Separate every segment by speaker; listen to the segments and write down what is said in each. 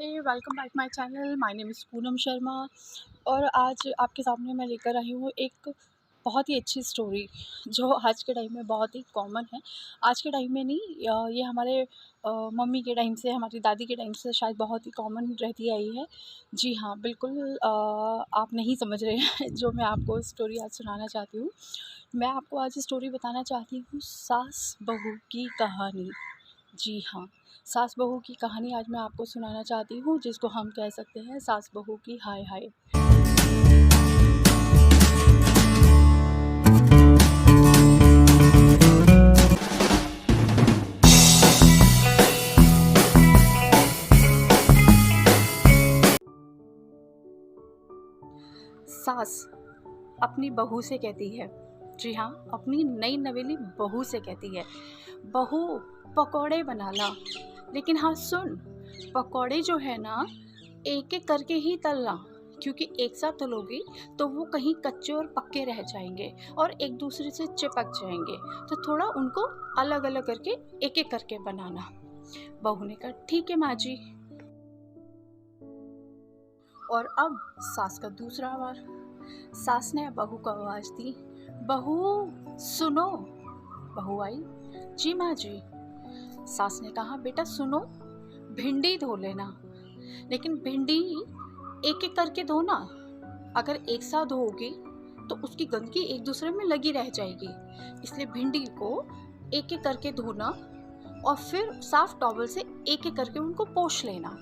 Speaker 1: Hey welcome back my channel. My name is Poonam Sharma और आज आपके सामने मैं लेकर आई हूँ एक बहुत ही अच्छी स्टोरी जो आज के टाइम में बहुत ही कॉमन है। आज के टाइम में नहीं, ये हमारे मम्मी के टाइम से, हमारी दादी के टाइम से शायद बहुत ही कॉमन रहती आई है। जी हाँ, बिल्कुल आप नहीं समझ रहे हैं जो मैं आपको स्टोरी आज सुनाना चाहती हूँ। मैं आपको आज स्टोरी बताना चाहती हूँ सास बहू की कहानी। जी हाँ, सास बहू की कहानी आज मैं आपको सुनाना चाहती हूँ, जिसको हम कह सकते हैं सास बहू की हाय हाय। सास अपनी बहू से कहती है, जी हाँ, अपनी नई नवेली बहू से कहती है, बहू पकौड़े बना ला, लेकिन हाँ सुन, पकौड़े जो है ना एक एक करके ही तलना, क्योंकि एक साथ तलोगी तो वो कहीं कच्चे और पक्के रह जाएंगे और एक दूसरे से चिपक जाएंगे, तो थोड़ा उनको अलग अलग करके एक एक करके बनाना। बहू ने कहा ठीक है माँ जी। और अब सास का दूसरा बार, सास ने बहू को आवाज दी, बहू सुनो। बहू आई, जी माँ जी। सास ने कहा बेटा सुनो, भिंडी धो लेना, लेकिन भिंडी एक एक करके धोना, अगर एक साथ धोओगी तो उसकी गंदगी एक दूसरे में लगी रह जाएगी, इसलिए भिंडी को एक एक करके धोना और फिर साफ टॉवल से एक एक करके उनको पोंछ लेना।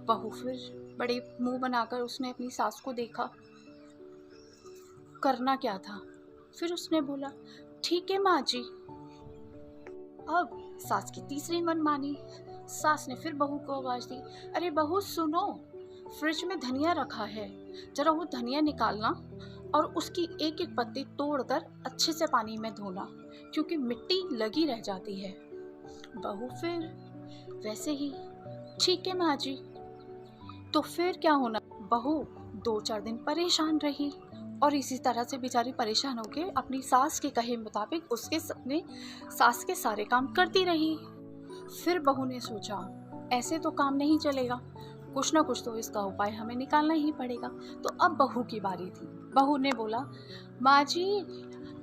Speaker 1: बहू फिर बड़े मुंह बनाकर उसने अपनी सास को देखा, करना क्या था। फिर उसने बोला ठीक है माँ जी। अब सास की तीसरी मनमानी, सास ने फिर बहू को आवाज दी, अरे बहू सुनो, फ्रिज में धनिया रखा है, जरा वो धनिया निकालना और उसकी एक एक पत्ती तोड़कर अच्छे से पानी में धोना, क्योंकि मिट्टी लगी रह जाती है। बहू फिर वैसे ही ठीक है माँ जी। तो फिर क्या होना, बहू 2-4 दिन परेशान रही और इसी तरह से बेचारी परेशान होकर अपनी सास के कहे मुताबिक उसके अपने सास के सारे काम करती रही। फिर बहू ने सोचा ऐसे तो काम नहीं चलेगा, कुछ ना कुछ तो इसका उपाय हमें निकालना ही पड़ेगा। तो अब बहू की बारी थी। बहू ने बोला माँ जी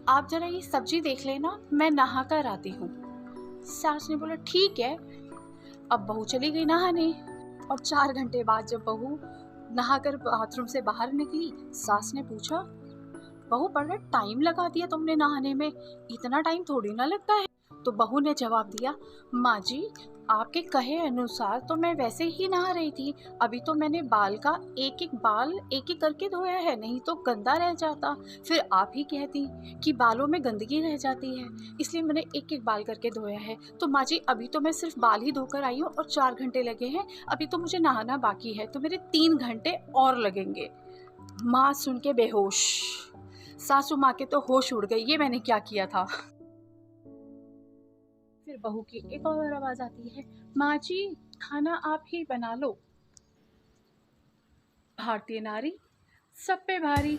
Speaker 1: आप जरा ये सब्जी देख लेना, मैं नहा कर आती हूँ। सास ने बोला ठीक है। अब बहू चली गई नहाने और 4 घंटे बाद जब बहू नहाकर बाथरूम से बाहर निकली, सास ने पूछा बहू बड़ा टाइम लगा दिया तुमने नहाने में, इतना टाइम थोड़ी ना लगता है। तो बहू ने जवाब दिया माँ जी आपके कहे अनुसार तो मैं वैसे ही नहा रही थी, अभी तो मैंने बाल का एक एक बाल एक एक करके धोया है, नहीं तो गंदा रह जाता, फिर आप ही कहती कि बालों में गंदगी रह जाती है, इसलिए मैंने एक एक बाल करके धोया है। तो माँ जी अभी तो मैं सिर्फ बाल ही धोकर आई हूँ और 4 घंटे लगे हैं, अभी तो मुझे नहाना बाकी है, तो मेरे 3 घंटे और लगेंगे। माँ सुन के बेहोश, सासू माँ के तो होश उड़ गए, ये मैंने क्या किया था। फिर बहू की एक और आवाज आती है, माँ जी खाना आप ही बना लो। भारतीय नारी सब पे भारी।